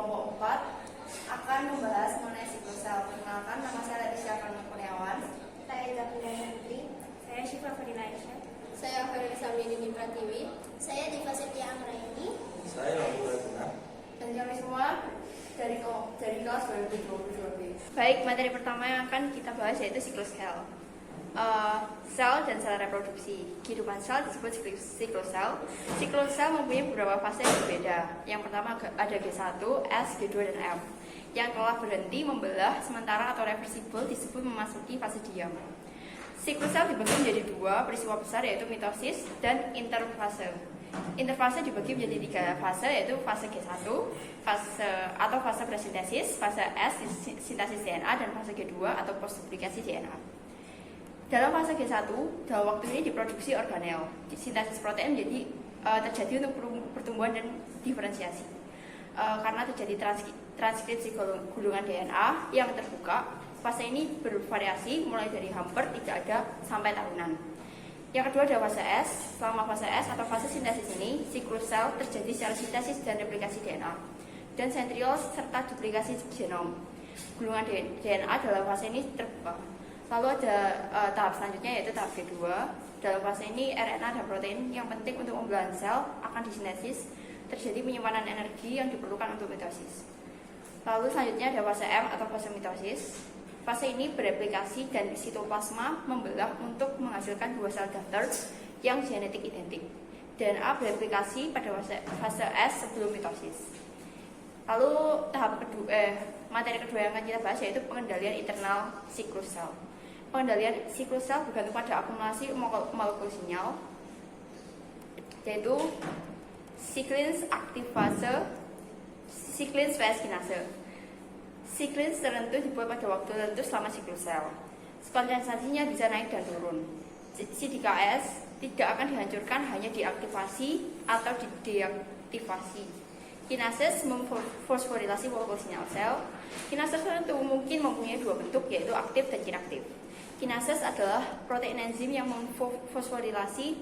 kelompok 4 akan membahas mengenai siklus sel. Perkenalkan, nama saya Leticia Kurniawan. Saya Zafira Putri. Saya Syifa Fadila Aisyah. Saya Farida Samini Pratiwi. Saya Diva Septia Amraini. Saya Abdul Razak. Dan kami semua dari kelas 2022B. Baik, materi pertama yang akan kita bahas yaitu siklus sel. Sel dan sel reproduksi. Kehidupan sel disebut siklus sel. Siklus sel mempunyai beberapa fase yang berbeda. Yang pertama ada G1, S, G2, dan M. Yang telah berhenti membelah sementara atau reversibel disebut memasuki fase diam. Siklus sel dibagi menjadi dua peristiwa besar yaitu mitosis dan interfase. Interfase dibagi menjadi tiga fase yaitu fase G1, fase presintesis, fase S sintesis DNA, dan fase G2 atau postduplikasi DNA. Dalam fase G1, dalam waktu ini diproduksi organel. Sintesis protein terjadi untuk pertumbuhan dan diferensiasi. Karena terjadi transkripsi gulungan DNA yang terbuka, fase ini bervariasi mulai dari hampir tidak ada sampai tahunan. Yang kedua ada fase S. Selama fase S atau fase sintesis ini, siklus sel terjadi secara sintesis dan replikasi DNA dan sentriol serta duplikasi genom. Gulungan DNA dalam fase ini terbuka. Lalu ada tahap selanjutnya yaitu tahap G2. Dalam fase ini RNA dan protein yang penting untuk pembelahan sel akan disintesis, terjadi penyimpanan energi yang diperlukan untuk mitosis. Lalu selanjutnya ada fase M atau fase mitosis. Fase ini bereplikasi dan sitoplasma membelah untuk menghasilkan dua sel daftar yang genetik identik. DNA bereplikasi pada fase S sebelum mitosis. Lalu materi kedua yang akan kita bahas yaitu pengendalian internal siklus sel. Pengendalian siklus sel bergantung pada akumulasi molekul sinyal, yaitu siklins aktivase, siklins vs kinase. Siklins tertentu dibuat pada waktu tertentu selama siklus sel. Kondensasinya bisa naik dan turun. CDKS tidak akan dihancurkan, hanya diaktifasi atau deaktivasi. Kinases memfosforilasi molekul sinyal sel. Kinases tertentu mungkin mempunyai dua bentuk yaitu aktif dan inaktif. Kinases adalah protein enzim yang memfosforilasi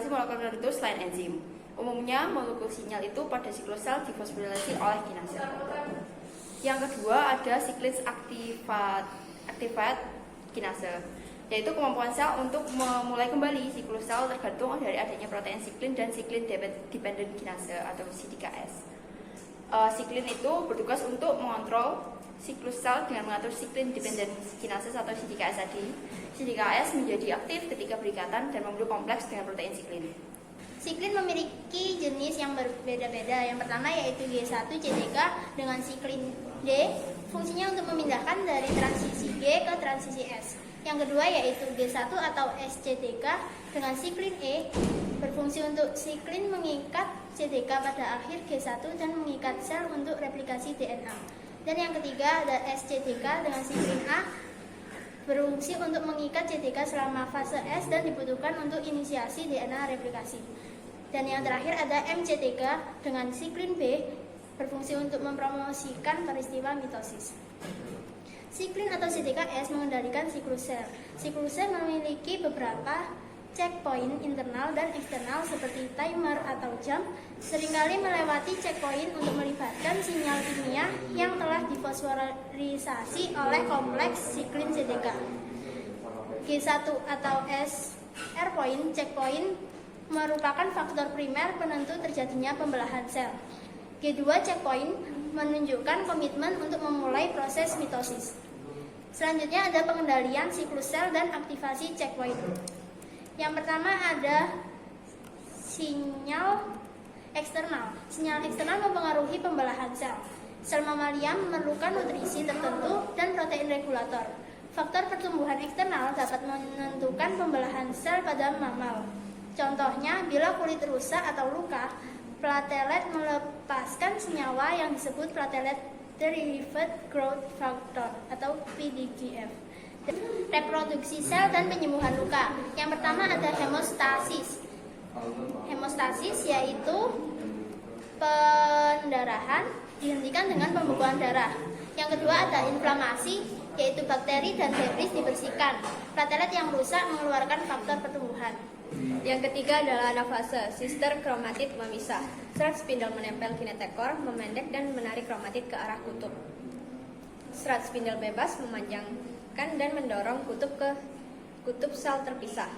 molekul tertentu selain enzim. Umumnya molekul sinyal itu pada siklus sel difosforilasi oleh kinase. Yang kedua ada siklins activate kinase, yaitu kemampuan sel untuk memulai kembali siklus sel tergantung dari adanya protein siklin dan siklin dependent kinase atau CDKS. Siklin itu bertugas untuk mengontrol siklus sel dengan mengatur siklin dependent kinase atau CDKS tadi. CDKS menjadi aktif ketika berikatan dan membentuk kompleks dengan protein siklin. Siklin memiliki jenis yang berbeda-beda. Yang pertama yaitu G1 CDK dengan siklin D, fungsinya untuk memindahkan dari transisi G ke transisi S. Yang kedua yaitu G1 atau SCDK dengan siklin E, berfungsi untuk siklin mengikat CDK pada akhir G1 dan mengikat sel untuk replikasi DNA. Dan yang ketiga ada SCDK dengan siklin A, berfungsi untuk mengikat CDK selama fase S dan dibutuhkan untuk inisiasi DNA replikasi. Dan yang terakhir ada MCDK dengan siklin B, berfungsi untuk mempromosikan peristiwa mitosis. Siklin atau CDKS mengendalikan siklus sel. Siklus sel memiliki beberapa checkpoint internal dan eksternal seperti timer atau jam, seringkali melewati checkpoint untuk melibatkan sinyal kimia yang telah difosforisasi oleh kompleks siklin CDK. G1 atau SR point checkpoint merupakan faktor primer penentu terjadinya pembelahan sel. G2 checkpoint menunjukkan komitmen untuk memulai proses mitosis. Selanjutnya ada pengendalian siklus sel dan aktivasi checkpoint. Yang pertama ada sinyal eksternal. Sinyal eksternal mempengaruhi pembelahan sel. Sel mamalia memerlukan nutrisi tertentu dan protein regulator. Faktor pertumbuhan eksternal dapat menentukan pembelahan sel pada mamal. Contohnya, bila kulit rusak atau luka, platelet melepaskan senyawa yang disebut platelet derived growth factor atau PDGF. Reproduksi sel dan penyembuhan luka. Yang pertama ada hemostasis. Hemostasis yaitu pendarahan dihentikan dengan pembekuan darah. Yang kedua ada inflamasi, yaitu bakteri dan debris dibersihkan. Platelet yang rusak mengeluarkan faktor pertumbuhan. Yang ketiga adalah anafase, sister kromatid memisah. Serat spindle menempel kinetekor, memendek dan menarik kromatid ke arah kutub. Serat spindle bebas memanjangkan dan mendorong kutub ke kutub sel terpisah.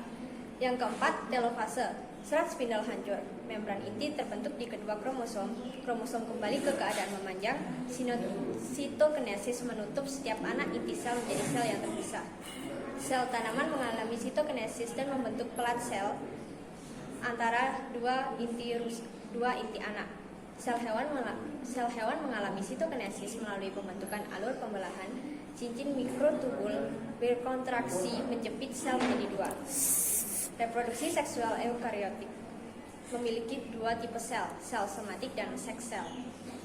Yang keempat, telofase, serat spindle hancur. Membran inti terbentuk di kedua kromosom. Kromosom kembali ke keadaan memanjang. Sitokinesis menutup setiap anak inti sel menjadi sel yang terpisah. Sel tanaman mengalami sitokinesis dan membentuk pelat sel antara dua inti anak. Sel hewan mengalami sitokinesis melalui pembentukan alur pembelahan. Cincin mikrotubul berkontraksi menjepit sel menjadi dua. Reproduksi seksual eukariotik memiliki dua tipe sel somatik dan seks sel.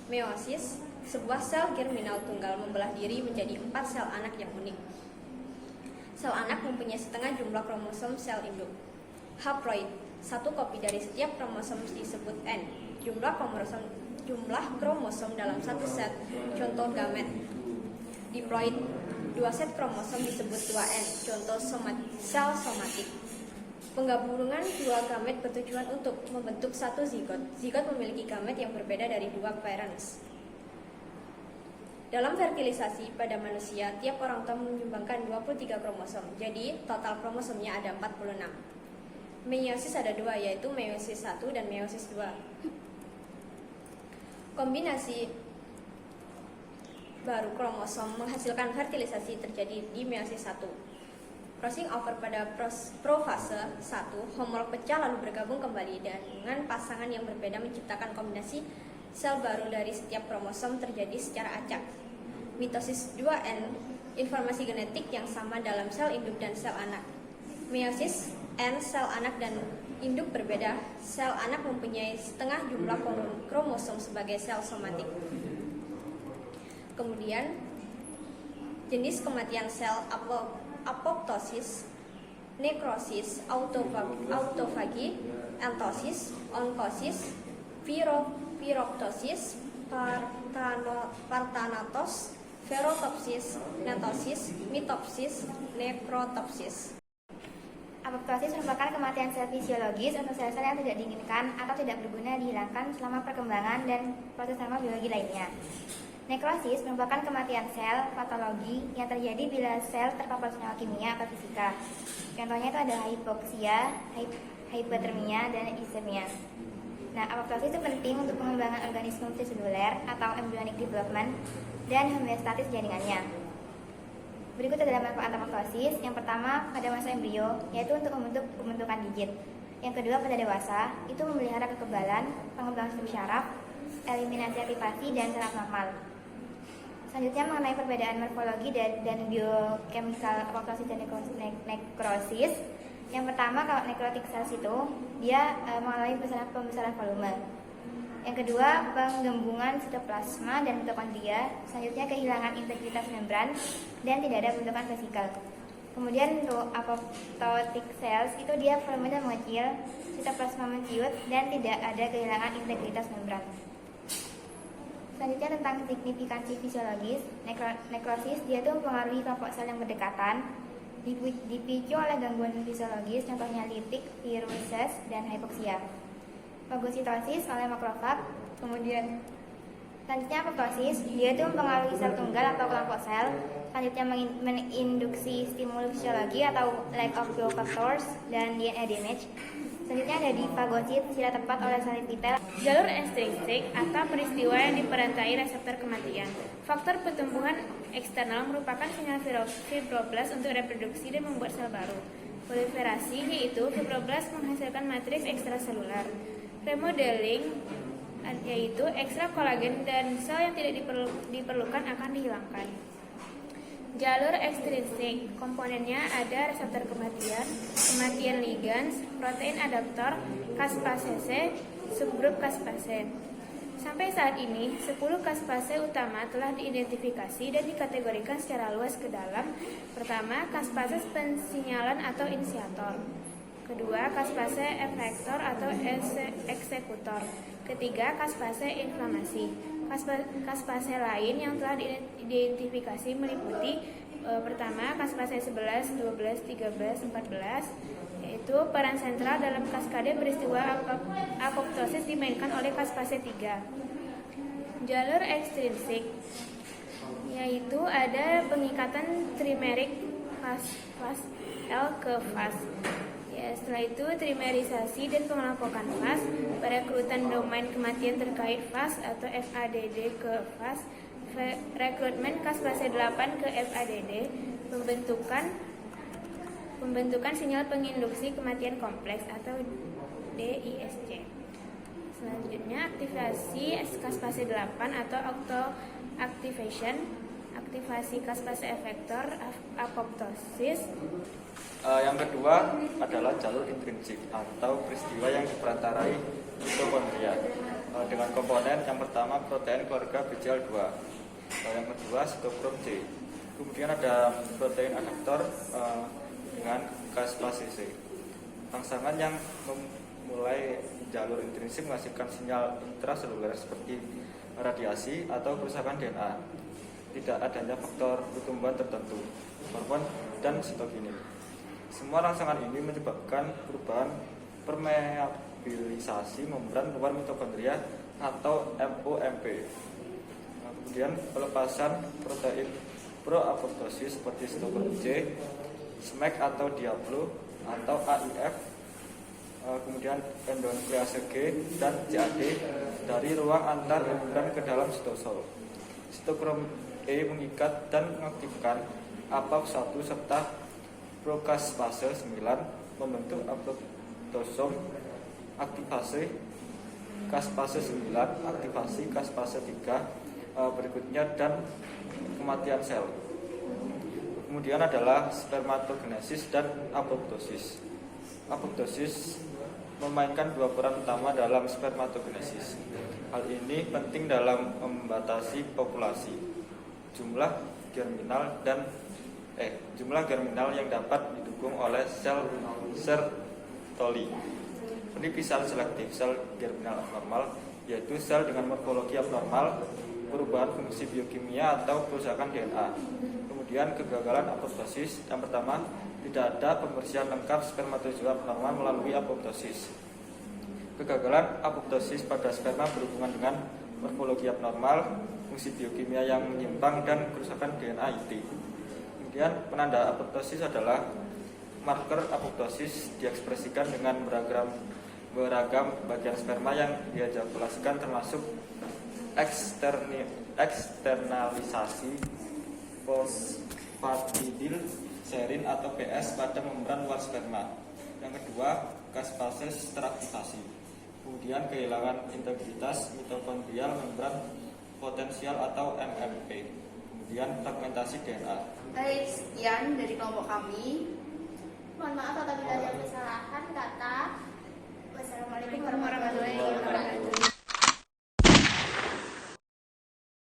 Meiosis, sebuah sel germinal tunggal membelah diri menjadi 4 sel anak yang unik. Sel anak mempunyai setengah jumlah kromosom sel induk. Haploid, satu kopi dari setiap kromosom disebut N. Jumlah kromosom dalam satu set, contoh gamet. Diploid, 2 set kromosom disebut 2N, contoh sel somatik. Penggabungan 2 gamet bertujuan untuk membentuk satu zigot. Zigot memiliki gamet yang berbeda dari 2 parents. Dalam fertilisasi pada manusia, tiap orang tua menyumbangkan 23 kromosom. Jadi, total kromosomnya ada 46. Meiosis ada 2, yaitu meiosis 1 dan meiosis 2. Kombinasi baru kromosom menghasilkan fertilisasi terjadi di meiosis 1. Crossing over pada profase 1, homolog pecah lalu bergabung kembali dengan pasangan yang berbeda menciptakan kombinasi sel baru dari setiap kromosom terjadi secara acak. Mitosis 2N, informasi genetik yang sama dalam sel induk dan sel anak. Meiosis N, sel anak dan induk berbeda. Sel anak mempunyai setengah jumlah kromosom sebagai sel somatik. Kemudian, jenis kematian sel apoptosis, nekrosis, autofagi, entosis, onkosis, viroptosis, partanatos, ferotopsis, netosis, mitopsis, nekrotopsis. Apoptosis merupakan kematian sel fisiologis atau sel-sel yang tidak diinginkan atau tidak berguna dihilangkan selama perkembangan dan proses normal biologi lainnya. Nekrosis merupakan kematian sel patologi yang terjadi bila sel terpapar senyawa kimia atau fisika. Contohnya itu ada hipoksia, hipotermia, dan isemia. Nah, apoptosis itu penting untuk pengembangan organisme multiseluler atau embryonic development dan homeostatis jaringannya. Berikut adalah manfaat apoptosis. Yang pertama pada masa embrio, yaitu untuk membentuk pembentukan digit. Yang kedua pada dewasa, itu memelihara kekebalan, pengembangan sistem syaraf, eliminasi aktivasi, dan saraf normal. Selanjutnya mengenai perbedaan morfologi dan biochemical apoptosis dan nekrosis. Yang pertama, kalau necrotic cells itu dia mengalami pembesaran volume. Yang kedua, penggembungan sitoplasma dan mitokondria. Selanjutnya kehilangan integritas membran dan tidak ada bentukan vesikal. Kemudian untuk apoptotic cells itu dia volumenya mengecil, sitoplasma menciut dan tidak ada kehilangan integritas membran. Selanjutnya tentang signifikansi fisiologis, nekrosis dia itu mempengaruhi kelompok sel yang berdekatan, dipicu oleh gangguan fisiologis, contohnya litik, viruses, dan hypoxia. Fagositosis oleh makrofag. Kemudian selanjutnya apoptosis dia itu mempengaruhi sel tunggal atau kelompok sel. Selanjutnya menginduksi stimulus fisiologi atau lack of growth factors dan DNA damage. Selanjutnya ada di fagosit, sila tepat oleh sel epitel. Jalur ekstrinsik atau peristiwa yang diperantai reseptor kematian. Faktor pertumbuhan eksternal merupakan sinyal fibroblast untuk reproduksi dan membuat sel baru. Proliferasi yaitu fibroblast menghasilkan matriks ekstraselular. Remodeling yaitu ekstra kolagen dan sel yang tidak diperlukan akan dihilangkan. Jalur ekstrinsik, komponennya ada reseptor kematian ligands, protein adaptor, caspase, subgrup caspase. Sampai saat ini, 10 caspase utama telah diidentifikasi dan dikategorikan secara luas ke dalam. Pertama, caspase pensinyalan atau inisiator. Kedua, caspase efektor atau eksekutor. Ketiga, caspase inflamasi. Caspase lain yang telah diidentifikasi meliputi pertama caspase 11, 12, 13, 14, itu, peran sentral dalam kaskade peristiwa apoptosis dimainkan oleh kaspase 3. Jalur ekstrinsik, yaitu ada pengikatan trimerik fas L ke fas. Ya, setelah itu trimerisasi dan pengelompokan fas, perekrutan domain kematian terkait fas atau FADD ke fas, rekrutmen kaspase 8 ke FADD, pembentukan sinyal penginduksi kematian kompleks atau DISC. Selanjutnya aktivasi kaspase 8 atau auto-activation, aktivasi kaspase efektor apoptosis. Yang kedua adalah jalur intrinsik atau peristiwa yang diperantarai mitokondria dengan komponen yang pertama protein keluarga BCL2, yang kedua sitokrom C. Kemudian ada protein adaptor dengan kaspase C. Rangsangan yang memulai jalur intrinsik menghasilkan sinyal intraseluler seperti radiasi atau kerusakan DNA, tidak adanya faktor pertumbuhan tertentu, hormon dan sitokinin. Semua rangsangan ini menyebabkan perubahan permeabilisasi membran luar mitokondria atau MOMP. Kemudian pelepasan protein pro-apoptosis seperti sitokrom C, SMAC atau Diablo atau AIF, kemudian endonuklease G dan CAD dari ruang antar membran ke dalam sitosol. Sitokrom E mengikat dan mengaktifkan APOP1 serta prokaspase 9 membentuk apoptosom, aktivasi kaspase 9, aktivasi kaspase 3 berikutnya dan kematian sel. Kemudian adalah spermatogenesis dan apoptosis. Apoptosis memainkan dua peran utama dalam spermatogenesis. Hal ini penting dalam membatasi populasi, jumlah germinal yang dapat didukung oleh sel Sertoli. Penipisan selektif sel germinal abnormal, yaitu sel dengan morfologi abnormal, perubahan fungsi biokimia atau kerusakan DNA. Kemudian kegagalan apoptosis. Yang pertama, tidak ada pembersihan lengkap spermatozoa abnormal melalui apoptosis. Kegagalan apoptosis pada sperma berhubungan dengan morfologi abnormal, fungsi biokimia yang menyimpang, dan kerusakan DNA inti. Kemudian penanda apoptosis adalah marker apoptosis diekspresikan dengan beragam bagian sperma yang diejakulasikan, termasuk eksternalisasi fosfatidil serin atau PS pada membran luar sperma. Yang kedua, kaspase teraktivasi. Kemudian kehilangan integritas mitokondrial membran potensial atau MMP. Kemudian fragmentasi DNA. Baik, sekian dari kelompok kami. Mohon maaf